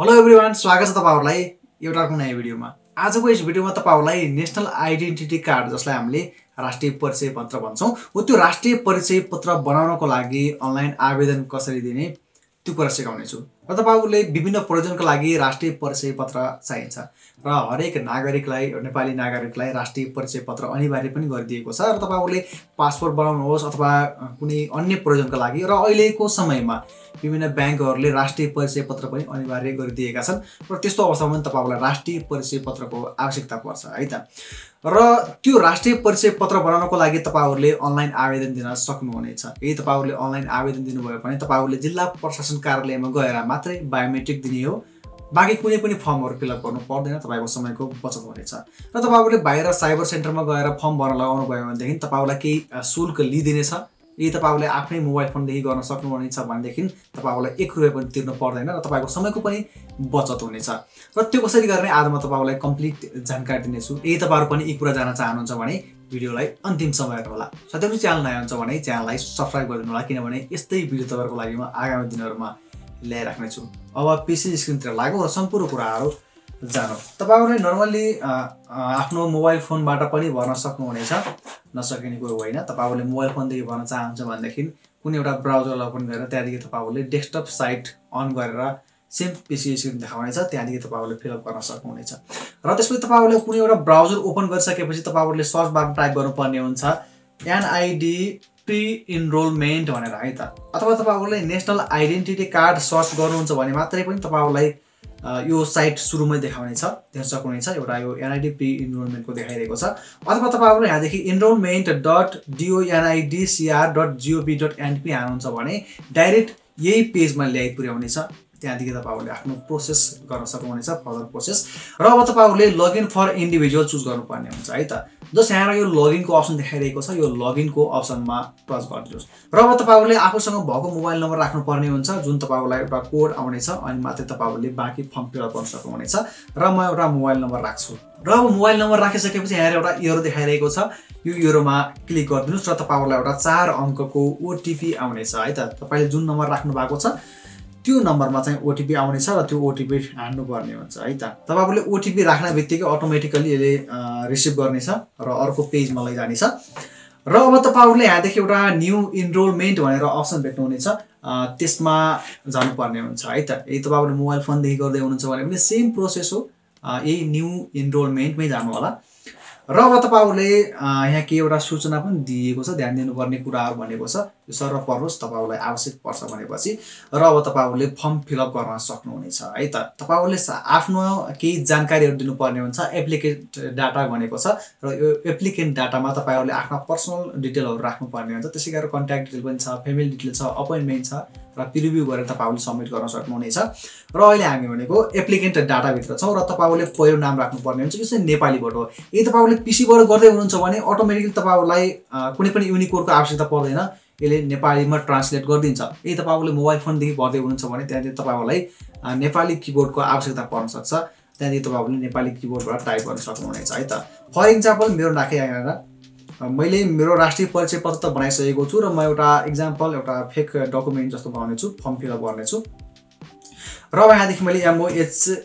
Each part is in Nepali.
हेलो एभ्रिवान, स्वागत छ तपाईहरुलाई एउटा नयाँ भिडियोमा। आजको यस भिडियोमा तपाईहरुलाई नेशनल आइडेन्टिटी कार्ड जसलाई हामीले राष्ट्रिय परिचय पत्र भन्छौं, त्यो राष्ट्रिय परिचय पत्र बनाउनको लागि अनलाइन आवेदन कसरी दिने त्यो कुरा सिकाउने छु। र तपाईहरुले विभिन्न प्रयोजनका लागि राष्ट्रिय परिचय पत्र चाहिन्छ र हरेक नागरिकलाई, नेपाली नागरिकलाई राष्ट्रिय परिचय पत्र अनिवार्य पनि गरिदिएको छ। र तपाईहरुले पासपोर्ट बनाउनुहोस् अथवा कुनै अन्य प्रयोजनका लागि र अहिलेको समयमा विभिन्न बैंकहरुले राष्ट्रिय परिचय पत्र पनि अनिवार्य गरिदिएका छन् र त्यस्तो अवस्थामा पनि तपाईहरुलाई राष्ट्रिय परिचय पत्रको आवश्यकता पर्छ है त। र त्यो राष्ट्रिय परिचय पत्र बनाउनको लागि तपाईहरुले अनलाइन आवेदन दिन सक्नुहुनेछ। यदि तपाईहरुले अनलाइन आवेदन दिनुभयो भने तपाईहरुले जिल्ला प्रशासन कार्यालयमा गएर मात्रै बायोमेट्रिक दिने हो, बाँकी कुनै पनि फर्महरु फिल अप गर्नु पर्दैन, तपाईको समयको बचत हुनेछ। र तपाईहरुले बाहिर साइबर सेन्टरमा गएर फर्म भर्न लगाउनु भयो भनेदेखि तपाईहरुलाई केही शुल्क लिइदिनेछ। यदि तपाईहरुले आफ्नै मोबाइल फोनदेखि गर्न सक्नुहुनेछ भनेदेखि तपाईहरुलाई 1 रुपैयाँ पनि तिर्नु पर्दैन र तपाईको समयको पनि बचत हुनेछ। र त्यो कसरी गर्ने आज म तपाईहरुलाई कम्प्लिट जानकारी दिनेछु। यदि तपाईहरु पनि यी कुरा जान्न चाहनुहुन्छ भने भिडियोलाई अन्तिमसम्म हेर्नु होला। साथै च्यानल नयाँ हुन्छ भने च्यानललाई सब्स्क्राइब गरिदिनु होला, किनभने यस्तै भिडियो तपाईहरुको लागि म आगामी दिनहरुमा ल्याइराख्ने छु। अब पीसी स्क्रिनतिर लागौं र सम्पूर्ण कुराहरु जानौं। तपाईहरुले नर्मली आफ्नो मोबाइल फोनबाट पनि भर्न सक्नुहुनेछ, नसकिने कुरो होइन। तपाईहरुले मोबाइल फोनदेखि भर्न चाहनुहुन्छ भनेदेखि कुनै एउटा ब्राउजरलाई ओपन गरेर त्यहाँदेखि तपाईहरुले डेस्कटप साइट अन गरेर सेम पीसी स्क्रिन देखाउनेछ, त्यहाँदेखि तपाईहरुले फिल अप गर्न सक्नुहुनेछ। र त्यसपछि तपाईहरुले कुनै एउटा ब्राउजर ओपन गरिसकेपछि तपाईहरुले सर्च बारमा टाइप गर्नुपर्ने हुन्छ एनआईडी प्री इनरोलमेन्ट भनेर है त। अथवा तपाईहरुले नेशनल आइडेन्टिटी कार्ड सर्च गर्नुहुन्छ भने मात्रै पनि तपाईहरुलाई यो साइट सुरुमै देखाउनेछ, देख्न सक्नुहुनेछ। एउटा यो एनआईडी प्री इनरोलमेन्टको देखाइरहेको छ। अथवा तपाईहरुले यहाँदेखि enrollment.dinidcr.gov.np हाल्नुहुन्छ भने डाइरेक्ट यही पेजमा ल्याइ पुर्याउनेछ। त्यहाँदेखि तपाईहरुले आफ्नो प्रोसेस गर्न सक्नुहुनेछ, फर्दर प्रोसेस। र अब तपाईहरुले लगइन फर इन्डिभिजुअल चुज गर्नुपर्ने हुन्छ है त। जस यहाँ यो लगइनको अप्सन देखाइरहेको छ, यो लगइनको अप्सनमा टच गरिदिनुस्। र अब तपाईहरुले आफूसँग भएको मोबाइल नम्बर राख्नुपर्ने हुन्छ, जुन तपाईहरुलाई एउटा कोड आउनेछ, अनि मात्रै तपाईहरुले बाँकी फर्म फिल अप गर्न सक्नुहुनेछ। र म एउटा मोबाइल नम्बर राख्छु। र अब मोबाइल नम्बर राखिसकेपछि यहाँ एउटा एरो देखाइरहेको छ, यो एरोमा क्लिक गरिदिनुस् र तपाईहरुलाई एउटा 4 अङ्कको ओटीपी आउनेछ है त। तपाईले जुन नम्बर राख्नु भएको छ त्यो नम्बरमा चाहिँ ओटीपी आउनेछ र त्यो ओटीपी हान्नु पर्ने हुन्छ है त। तपाईहरुले ओटीपी राख्ने बित्तिकै अटोमेटिकली यसले रिसिभ गर्नेछ र अर्को पेजमा लैजानेछ। र अब तपाईहरुले यहाँदेखि एउटा न्यू इनरोलमेन्ट भनेर अप्सन भेट्नुहुनेछ, त्यसमा जानुपर्ने हुन्छ है त। यदि तपाईहरुले मोबाइल फोनदेखि गर्दै हुनुहुन्छ भने पनि सेम प्रोसेस हो, यही न्यू इनरोलमेन्टमै जानु होला। र अब तपाईहरुले यहाँ के एउटा सूचना पनि दिएको छ, ध्यान दिनुपर्ने कुराहरु भनेको छ। यो सर्व पढ्नुस्, तपाईहरुलाई आवश्यक पर्छ भनेपछि। र अब तपाईहरुले फर्म फिल अप गर्न सक्नुहुनेछ है त। तपाईहरुले आफ्नो केही जानकारीहरु दिनुपर्ने हुन्छ। एप्लिकेन्ट डाटा भनेको छ र यो एप्लिकेन्ट डाटामा तपाईहरुले आफ्ना पर्सनल डिटेलहरु राख्नुपर्ने हुन्छ। त्यसै गरी कन्ट्याक्ट डिटेल पनि छ, फेमिली डिटेल छ, अपोइन्टमेन्ट छ र प्रिभ्यू गरेर तपाईहरुले सबमिट गर्न सक्नुहुनेछ। र अहिले हामी भनेको एप्लिकेन्ट डाटा भित्र छौं र तपाईहरुले पहिलो नाम राख्नुपर्ने हुन्छ, यो चाहिँ नेपालीबाट हो। यदि तपाईहरुले पीसीबाट गर्दै हुनुहुन्छ भने अटोमेटिकली तपाईहरुलाई कुनै पनि युनिकोडको आवश्यकता पर्दैन, यसले नेपालीमा ट्रान्सलेट गरिदिन्छ। यदि तपाईहरुले मोबाइल फोनदेखि भर्दै हुनुहुन्छ भने त्यहाँदेखि तपाईहरुलाई नेपाली किबोर्डको आवश्यकता पर्न सक्छ, त्यहाँदेखि तपाईहरुले नेपाली किबोर्डबाट टाइप गर्न सक्नुहुनेछ है त। फर एक्जाम्पल मेरो राखे यहाँ मैले मेरो राष्ट्रिय परिचय पत्र त बनाइसकेको छु र म एउटा एक्जाम्पल एउटा फेक डकुमेन्ट जस्तो बनाउने छु, फर्म फिल अप गर्ने छु। र यहाँदेखि मैले MOH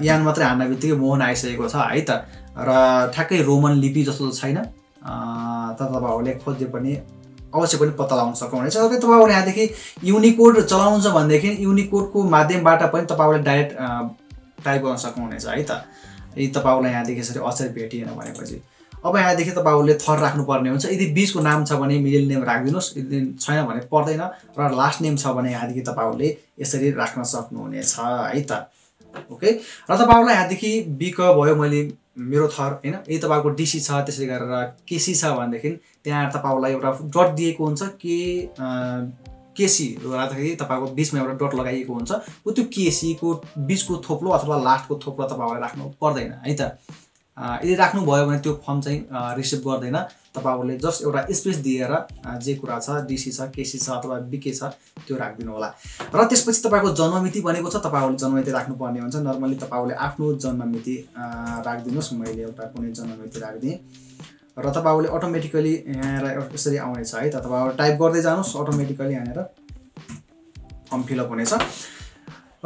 यान मात्रै हान्न बित्तिकै मोहन आइसकेको छ है त। र ठ्याक्कै रोमन लिपि जस्तो छैन, त तपाईहरुले खोज्दै पनि अवश्य पनि पत्ता लगाउन सक्नुहुनेछ। र तपाईहरुले यहाँदेखि युनिकोड चलाउनुहुन्छ भनेदेखि युनिकोडको माध्यमबाट पनि तपाईहरुले डाइरेक्ट टाइप गर्न सक्नुहुनेछ है त। यदि तपाईहरुलाई यहाँदेखि यसरी अक्षर भेटिएन भनेपछि अब यहाँदेखि तपाईहरुले थर राख्नुपर्ने हुन्छ। यदि बीचको नाम छ भने मिडल नेम राखिदिनुस्, यदि छैन भने पर्दैन। र लास्ट नेम छ भने यहाँदेखि तपाईहरुले यसरी राख्न सक्नुहुनेछ है त। ओके, र तपाईहरुलाई यहाँदेखि बीक भयो मैले मेरो थर हैन। यदि तपाईहरुको डीसी छ, त्यसै गरेर केसी छ भनेदेखि त्यहाँ तपाईहरुलाई एउटा डट दिएको हुन्छ, केसी राख्दाखेरि तपाईहरुको बीचमा एउटा डट लगाइएको हुन्छ, त्यो केसी को बीचको थोप्लो अथवा लास्टको थोप्लो तपाईहरुले राख्नु पर्दैन है त। यदि राख्नु भयो भने त्यो फर्म चाहिँ रिसिभ गर्दैन। तपाईहरुले जस्ट एउटा स्पेस दिएर जे कुरा छ, डीसी छ, केसी छ अथवा बीके छ त्यो राख्दिनु होला। र त्यसपछि तपाईको जन्ममिति भनेको छ, तपाईहरुले जन्ममिति राख्नुपर्ने हुन्छ। नर्मली तपाईहरुले आफ्नो जन्ममिति राख्दिनुस्, मैले एउटा कुनै जन्ममिति राख्दिए र तपाईहरुले अटोमेटिकली यहाँ यसरी आउनेछ है त। तपाईहरु टाइप गर्दै जानुस्, अटोमेटिकली यहाँनेर फर्म फिल अप हुनेछ।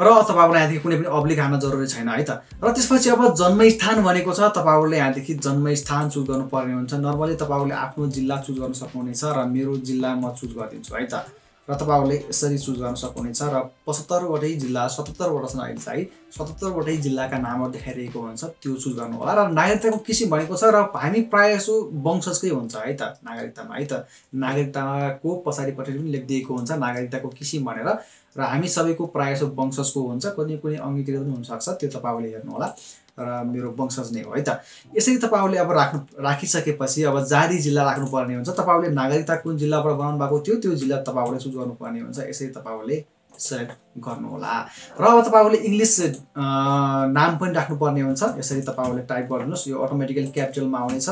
र तपाईहरुलाई यहाँदेखि कुनै पनि अब्लिक हाल्न जरुरी छैन है त। र त्यसपछि अब जन्मस्थान भनेको छ, तपाईहरुले यहाँदेखि जन्मस्थान चुज गर्नुपर्ने हुन्छ। नर्मली तपाईहरुले आफ्नो जिल्ला चुज गर्न सक्नुहुनेछ र मेरो जिल्ला म चुज गरिदिन्छु है त। र तपाईहरुले यसरी चुज गर्न सक्नुहुनेछ र 75 वटै जिल्ला 77 वटा छन् अहिले चाहिँ 77 वटै जिल्लाका नामहरु देखाइरहेको हुन्छ, त्यो चुज गर्नु होला। र नागरिकताको किसिम भनेको छ, र हामी प्रायः जसो वंशजकै हुन्छ है त नागरिकतामा है त। नागरिकताको पछाडिपट्टि पनि लेखिदिएको हुन्छ नागरिकताको किसिम भनेर, र हामी सबैको प्रायः जसो वंशजको हुन्छ, कुनै अङ्गीकृत पनि हुन सक्छ, त्यो तपाईहरुले हेर्नु होला। र मेरो वंशज नै हो है त। यसरी तपाईहरुले अब राखिसकेपछि अब जारी जिल्ला राख्नुपर्ने हुन्छ। तपाईहरुले नागरिकता कुन जिल्लाबाट बनाउनु भएको थियो त्यो जिल्ला तपाईहरुले चुज गर्नुपर्ने हुन्छ। यसरी तपाईहरुले सेलेक्ट गर्नु होला। र अब तपाईहरुले इंग्लिश नाम पनि राख्नुपर्ने हुन्छ। यसरी तपाईहरुले टाइप गर्नुस्, यो अटोमेटिकली क्यापिटलमा आउनेछ।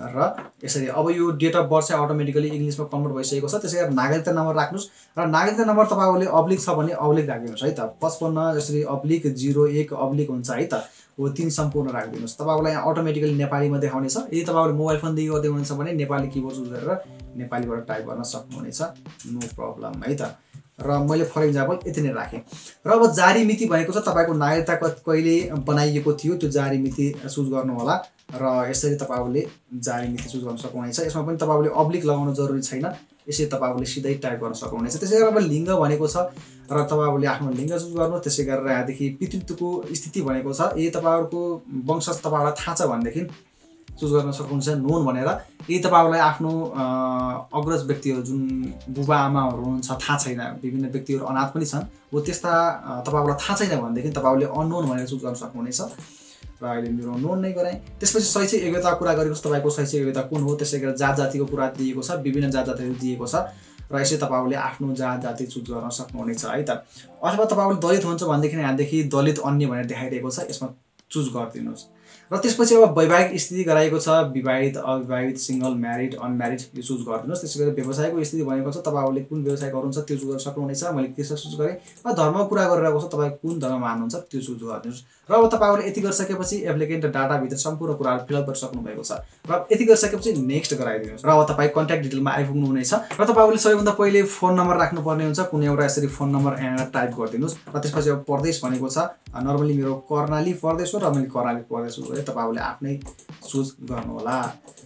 र यसरी अब यो डेट अफ बर्थ चाहिँ अटोमेटिकली इंग्लिशमा कन्भर्ट भइसकेको छ। त्यसैगरी नागरिकता नम्बर राख्नुस्, र नागरिकता नम्बर तपाईहरुले अब्लिक छ भने अब्लिक राखिदिनुस् है त। 55 यसरी अब्लिक 01 अब्लिक हुन्छ है त, वो 3 सम्पूर्ण राखिदिनुस्। तपाईहरुलाई यहाँ अटोमेटिकली नेपालीमा देखाउनेछ। यदि तपाईहरुले मोबाइल फोन देखि गर्दै हुनुहुन्छ भने नेपाली किबोर्ड युज गरेर नेपालीबाट टाइप गर्न सक्नुहुनेछ, नो प्रब्लम है त। र मैले फर एक्जाम्पल यति नै राखेँ। र अब जारी मिति भनेको छ, तपाईको नागरिकता कहिले बनाइएको थियो त्यो जारी मिति चुज गर्नु होला। र यसरी तपाईहरुले जारी मिति चुज गर्न सक्नुहुनेछ। यसमा पनि तपाईहरुले अब्लिक लगाउन जरुरी छैन, यसरी तपाईहरुले सिधै टाइप गर्न सक्नुहुनेछ। त्यसैगरी अब लिङ्ग भनेको छ, र तपाईहरुले आफ्नो लिङ्ग चुज गर्नु। त्यसै गरेर यहाँदेखि पितृत्वको स्थिति भनेको छ, यदि तपाईहरुको वंशज तपाईहरुलाई थाहा छ भनेदेखि चुज गर्न सक्नुहुन्छ नोन भनेर। यदि तपाईहरुलाई आफ्नो अग्रज व्यक्तिहरु जुन बुबा आमाहरु हुनुहुन्छ थाहा छैन, विभिन्न व्यक्तिहरु अनाथ पनि छन्, वो त्यस्ता तपाईहरुलाई थाहा छैन भनेदेखि तपाईहरुले अननोन भनेर चुज गर्न सक्नुहुनेछ। र अहिले मेरो नोन नै गराएँ। त्यसपछि शैक्षिक योग्यताको कुरा गरेको छ, तपाईको शैक्षिक योग्यता कुन हो। त्यसैगरी जात जातिको कुरा दिएको छ, विभिन्न जात जातिहरु दिएको छ। र यसै तपाईहरुले आफ्नो जात जाति चुज गर्न सक्नुहुनेछ है त। अथवा तपाईहरुले दलित हुन्छ भनेदेखि यहाँदेखि दलित अन्य भनेर देखाइरहेको छ, यसमा चुज गरिदिनुस्। र त्यसपछि अब वैवाहिक स्थिति गराएको छ, विवाहित अविवाहित सिंगल म्यारिड अनम्यारिड यो चुज गरिदिनुस्। त्यसैगरी व्यवसायको स्थिति भनेको छ, तपाईहरुले कुन व्यवसाय गर्नुहुन्छ त्यो चुज गर्न सक्नुहुनेछ। मैले त्यसो चुज गरेँ। र धर्मको कुरा गरिरहेको छ, तपाई कुन धर्म मान्नुहुन्छ त्यो चुज गरिदिनुस्। र अब तपाईहरुले यति गरिसकेपछि एप्लिकेन्ट डाटा भित्र सम्पूर्ण कुराहरु फिलअप गरिसक्नु भएको छ। र यति गरिसकेपछि नेक्स्ट गराइदिनुस्। र अब तपाई कन्ट्याक्ट डिटेलमा आइपुग्नु हुनेछ। र तपाईहरुले सबैभन्दा पहिले फोन नम्बर राख्नुपर्ने हुन्छ, कुनै एउटा यसरी फोन नम्बर यहाँ टाइप गरिदिनुस्। र त्यसपछि अब प्रदेश भनेको छ, नर्मली मेरो कर्णाली प्रदेश हो र मैले कर्णाली प्रदेश हो, तपाईहरुले आफ्नै चुज गर्नु होला।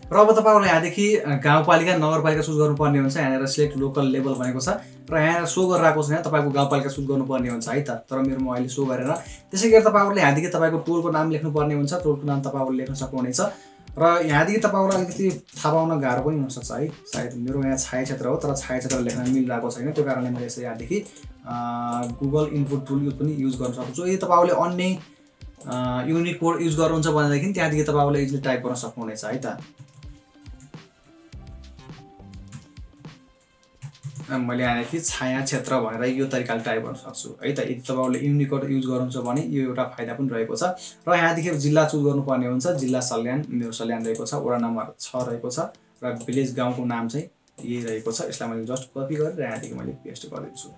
र अब तपाईहरुले यहाँदेखि गाउँपालिका नगरपालिका चुज गर्नुपर्ने हुन्छ। यहाँनिर सिलेक्ट लोकल लेभल भनेको छ, र यहाँ सो गरिरहेको छ यहाँ तपाईको गाउँपालिका चुज गर्नुपर्ने हुन्छ है त। तर मेरो म अहिले सो गरेर। त्यसैगरी तपाईहरुले यहाँदेखि तपाईको टोलको नाम लेख्नुपर्ने हुन्छ, टोलको नाम तपाईहरुले लेख्न सक्नुहुनेछ। र यहाँदेखि तपाईहरुलाई अलिकति थाहा पाउन गाह्रो पनि हुन सक्छ है, सायद मेरो यहाँ छाया क्षेत्र हो तर छाया क्षेत्र लेख्न मिलिरहेको छैन, त्यो कारणले मैले यसरी यहाँदेखि गुगल इनपुट टुल पनि युज गर्न सक्छु। यदि तपाईहरुले अन्य युनिक कोड युज गर्नुहुन्छ भनेदेखि त्यहाँदेखि तपाईहरुले इजिली टाइप गर्न सक्नुहुनेछ है त। मैले यहाँदेखि छाया क्षेत्र भनेर यो तरिकाले टाइप गर्न सक्छु है त। यदि तपाईहरुले युनिक कोड युज गर्नुहुन्छ भने यो एउटा फाइदा पनि रहेको छ। र यहाँदेखि जिल्ला चुज गर्नुपर्ने हुन्छ, जिल्ला सल्यान, मेरो सल्यान रहेको छ, वडा नम्बर 6 रहेको छ, र भिलेज गाउँको नाम चाहिँ यही रहेको छ। यसलाई मैले जस्ट कपी गरेर यहाँदेखि मैले पेस्ट गरिदिन्छु।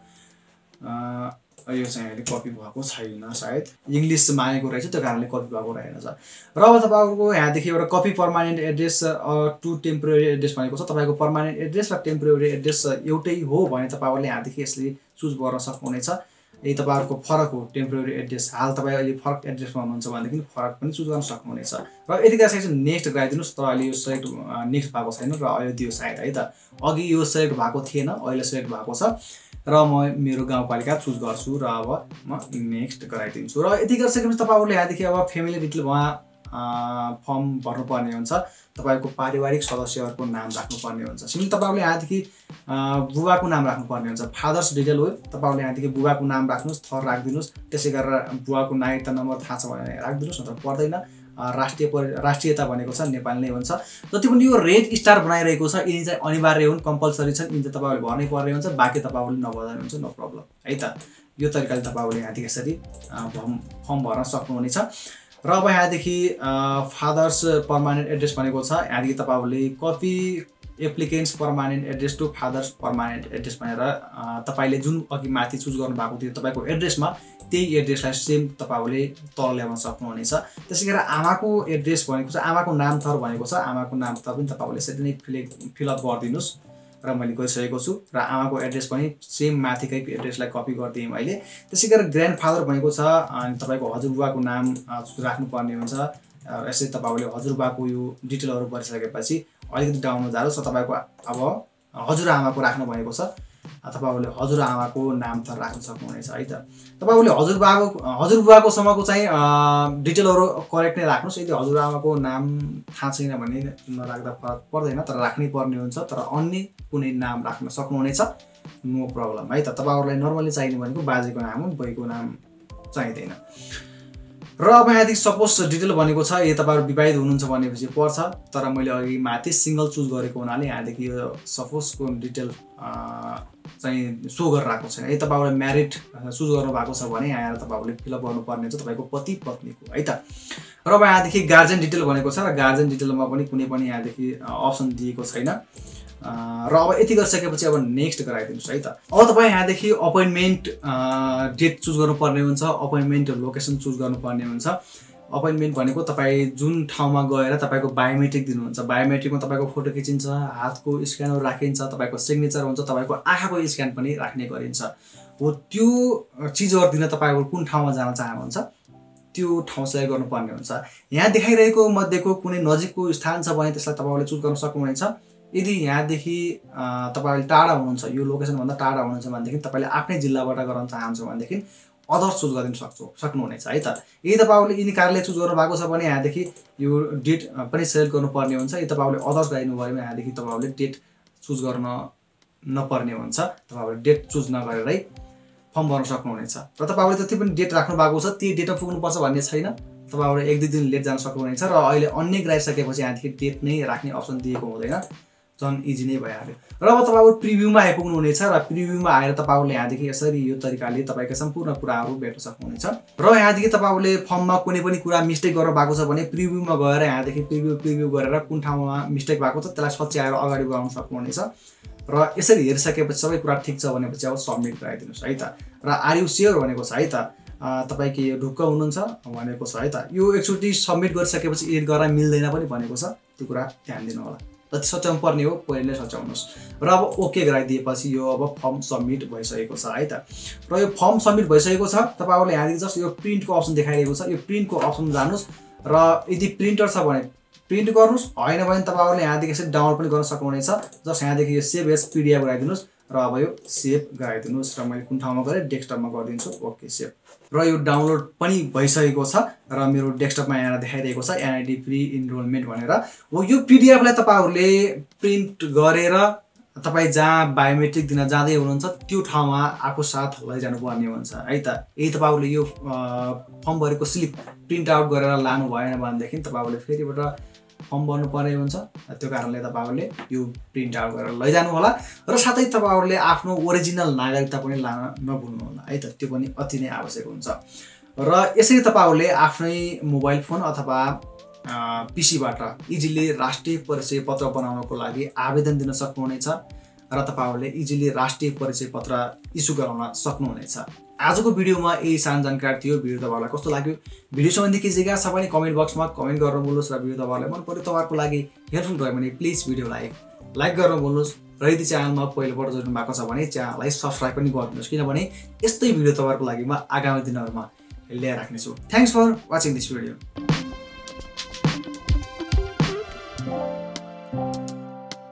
यो चाहिँ अहिले कपी भएको छैन, सायद इंग्लिश मागेको रहेछ, त्यो कारणले कपी भएको रहेनछ। र अब तपाईको यहाँदेखि एउटा copy permanent address to temporary address भनेको छ। तपाईको पर्मानेन्ट एड्रेस र टेम्पोरेरी एड्रेस एउटै हो भने तपाईहरुले यहाँदेखि यसले चुज गर्न सक्नुहुनेछ। यदि तपाईहरुको फरक हो टेम्पोरेरी एड्रेस, हाल तपाई अहिले फरक एड्रेसमा हुनुहुन्छ भनेदेखि फरक पनि चुज गर्न सक्नुहुनेछ। र यति गरिसकेपछि नेक्स्ट गराइदिनुस्। तर अहिले यो सेलेक्ट नेक्स्ट भएको छैन र अहिले दियो सायद है त। अघि यो सेलेक्ट भएको थिएन, अहिले सेलेक्ट भएको छ। र म मेरो गाउँपालिका चुज गर्छु र अब म नेक्स्ट गराइदिन्छु। र यति गरिसकेपछि तपाईहरुले यहाँदेखि अब फेमिली डिटेल वहाँ फर्म भर्नुपर्ने हुन्छ। तपाईको पारिवारिक सदस्यहरुको नाम राख्नुपर्ने हुन्छ। सिम्पली तपाईहरुले यहाँदेखि बुबाको नाम राख्नुपर्ने हुन्छ। फादर्स डिटेल हो, तपाईहरुले यहाँदेखि बुबाको नाम राख्नुस्, थर राखिदिनुस्। त्यसै गरेर बुबाको नागरिकता नम्बर थाहा छ भने राखिदिनुस्, नत्र पर्दैन। राष्ट्रियता भनेको छ नेपाली नै हुन्छ। जति पनि यो रेड स्टार बनाइरहेको छ यिनी चाहिँ अनिवार्य हुन्, कम्पलसरी छन्, यिनी चाहिँ तपाईहरुले भर्नै पर्ने हुन्छ, बाँकी तपाईहरुले नभर्दा हुन्छ, नो प्रब्लम है त। यो तरिकाले तपाईहरुले यहाँदेखि यसरी फर्म भर्न सक्नुहुनेछ। र अब यहाँदेखि फादर्स पर्मानेन्ट एड्रेस भनेको छ, यहाँदेखि तपाईहरुले copy applicant's permanent address to father's permanent address भनेर तपाईले जुन अघि माथि चुज गर्नु भएको थियो तपाईको एड्रेसमा त्यही एड्रेसलाई सेम तपाईहरुले तल ल्याउन सक्नुहुनेछ। त्यसैगरी आमाको एड्रेस भनेको छ, आमाको नाम थर भनेको छ, आमाको नाम थर पनि तपाईहरुले यसरी नै फिलअप गरिदिनुस्। र मैले गरिसकेको छु र आमाको एड्रेस पनि सेम माथिकै एड्रेसलाई कपी गरिदिएँ मैले। त्यसै गरेर ग्रान्डफादर भनेको छ अनि तपाईँको हजुरबुवाको नाम राख्नुपर्ने हुन्छ। यसरी तपाईँले हजुरबुवाको यो डिटेलहरू भरिसकेपछि अलिकति डाउन जानुहोस् र तपाईँको अब हजुरआमाको राख्नु भनेको छ, तपाईँले हजुरआमाको नाम त राख्न सक्नुहुनेछ है त। तपाईँले हजुरबुवाको सम्मको चाहिँ डिटेलहरू करेक्ट नै राख्नुहोस्। यदि हजुरआमाको नाम थाहा छैन भने नराख्दा फरक पर्दैन, तर राख्नै पर्ने हुन्छ। तर अन्य कुनै नाम राख्न सक्नुहुनेछ, नो प्रब्लम है त। तपाईँहरूलाई नर्मली चाहिने भनेको बाजेको नाम हो, बुवाको नाम चाहिँदैन। र अब यहाँदेखि सपोज डिटेल भनेको छ यो तपाईँहरू विवाहित हुनुहुन्छ भनेपछि पर्छ, तर मैले अघि माथि सिङ्गल चुज गरेको हुनाले यहाँदेखि यो सपोजको डिटेल चाहिँ सो गरेर आएको छैन। यदि तपाईँहरूले म्यारिड चुज गर्नु भएको छ भने यहाँ तपाईँहरूले फिलअप गर्नुपर्ने हुन्छ तपाईँको पति पत्नीको है त। र अब यहाँदेखि गार्जेन डिटेल भनेको छ र गार्जेन डिटेलमा पनि कुनै पनि यहाँदेखि अप्सन दिएको छैन। र अब यति गरिसकेपछि अब नेक्स्ट गराइदिनुहोस् है त। अब तपाईँ यहाँदेखि अपोइन्टमेन्ट डेट चुज गर्नुपर्ने हुन्छ, अपोइन्टमेन्ट लोकेसन चुज गर्नुपर्ने हुन्छ। अपोइन्टमेन्ट भनेको तपाईँ जुन ठाउँमा गएर तपाईँको बायोमेट्रिक दिनुहुन्छ, बायोमेट्रिकमा तपाईँको फोटो खिचिन्छ, हातको स्क्यानहरू राखिन्छ, तपाईँको सिग्नेचर हुन्छ, तपाईँको आँखाको स्क्यान पनि राख्ने गरिन्छ। हो त्यो चिजहरू दिन तपाईँहरू कुन ठाउँमा जान चाहनुहुन्छ त्यो ठाउँ सेलेक्ट गर्नुपर्ने हुन्छ। यहाँ देखाइरहेको मध्येको कुनै नजिकको स्थान छ भने त्यसलाई तपाईँहरूले चुज गर्न सक्नुहुनेछ। यदि यहाँदेखि तपाईँले टाढा हुनुहुन्छ, यो लोकेसनभन्दा टाढा हुनुहुन्छ भनेदेखि तपाईँले आफ्नै जिल्लाबाट गर्न चाहनुहुन्छ भनेदेखि अदर चुज गरिदिन सक्नुहुनेछ है त। यदि तपाईँले यिनी कार्यालय चुज गर्नु भएको छ भने यहाँदेखि यो डेट पनि सेलेक्ट गर्नुपर्ने हुन्छ। यदि तपाईँले अदर्स गरिदिनु भयो भने यहाँदेखि तपाईँले डेट चुज गर्न नपर्ने हुन्छ। तपाईँले डेट चुज नगरेरै फर्म भर्न सक्नुहुनेछ। र तपाईँले जति पनि डेट राख्नु भएको छ त्यो डेटमा पुग्नुपर्छ भन्ने छैन, तपाईँहरू 1-2 दिन लेट जान सक्नुहुनेछ। र अहिले अन्य गराइसकेपछि यहाँदेखि डेट नै राख्ने अप्सन दिएको हुँदैन, झन् इजी नै भइहाल्यो। र अब तपाईँहरू प्रिभ्यूमा आइपुग्नुहुनेछ र प्रिभ्यूमा आएर तपाईँहरूले यहाँदेखि यसरी यो तरिकाले तपाईँका सम्पूर्ण कुराहरू भेट्न सक्नुहुनेछ। र यहाँदेखि तपाईँहरूले फर्ममा कुनै पनि कुरा मिस्टेक गर्नु भएको छ भने प्रिभ्यूमा गएर यहाँदेखि प्रिभ्यू गरेर कुन ठाउँमा मिस्टेक भएको छ त्यसलाई सच्याएर अगाडि बढाउन सक्नुहुनेछ। र यसरी हेरिसकेपछि सबै कुरा ठिक छ भनेपछि अब सबमिट गराइदिनुहोस् है त। र आर यु स्योर भनेको छ है त, तपाईँ के ढुक्क हुनुहुन्छ भनेको छ है त। यो एकचोटि सबमिट गरिसकेपछि एडिट गर्न मिल्दैन पनि भनेको छ, त्यो कुरा ध्यान दिनु होला। जति सच्याउनु पर्ने हो पहिले नै सच्याउनुहोस्। र अब ओके गराइदिएपछि यो अब फर्म सबमिट भइसकेको छ है त। र यो फर्म सबमिट भइसकेको छ, तपाईँहरूले यहाँदेखि जस्ट यो प्रिन्टको अप्सन देखाइरहेको छ, यो प्रिन्टको अप्सन जानुहोस् र यदि प्रिन्टर छ भने प्रिन्ट गर्नुहोस्, होइन भने तपाईँहरूले यहाँदेखि यसरी डाउनलोड पनि गर्न सक्नुहुनेछ। जस्ट यहाँदेखि यो सेभ एज पिडिएफ गराइदिनुहोस् र अब यो सेभ गराइदिनुहोस्। र मैले कुन ठाउँमा गरेँ डेस्कटपमा गरिदिन्छु, ओके सेभ। र यो डाउनलोड पनि भइसकेको छ र मेरो डेस्कटपमा यहाँ देखाइरहेको छ एनआइडी प्री इनरोलमेन्ट भनेर। हो यो पिडिएफलाई तपाईँहरूले प्रिन्ट गरेर तपाईँ जहाँ बायोमेट्रिक दिन जाँदै हुनुहुन्छ त्यो ठाउँमा आफू साथ लैजानुपर्ने हुन्छ है त। यदि तपाईँहरूले यो फर्म भरेको स्लिप प्रिन्ट आउट गरेर लानु भएन भनेदेखि तपाईँहरूले फेरिबाट फर्म भर्नुपर्ने हुन्छ। त्यो कारणले तपाईँहरूले यो प्रिन्ट आउट गरेर लैजानु होला र साथै तपाईँहरूले आफ्नो ओरिजिनल नागरिकता पनि लान नभुल्नु होला है त, त्यो पनि अति नै आवश्यक हुन्छ। र यसरी तपाईँहरूले आफ्नै मोबाइल फोन अथवा पिसीबाट इजिली राष्ट्रिय परिचय पत्र बनाउनको लागि आवेदन दिन सक्नुहुनेछ र तपाईँहरूले इजिली राष्ट्रिय परिचय पत्र इस्यु गराउन सक्नुहुनेछ। आजको भिडियोमा यही सानो जानकारी थियो। भिडियो तपाईँलाई कस्तो लाग्यो, भिडियो सम्बन्धी जिज्ञासा छ भने कमेन्ट बक्समा कमेन्ट गर्न बोल्नुहोस्। र भिडियो तपाईँलाई मन पर्यो, तपाईँहरूको लागि हेल्पफुल भयो भने प्लिज भिडियोलाई लाइक गर्न बोल्नुहोस्। र यदि च्यानलमा पहिलोपल्ट जोड्नु भएको छ भने च्यानललाई सब्सक्राइब पनि गरिदिनुहोस्, किनभने यस्तै भिडियो तपाईँहरूको लागि म आगामी दिनहरूमा ल्याइराख्नेछु। Thanks for watching this video.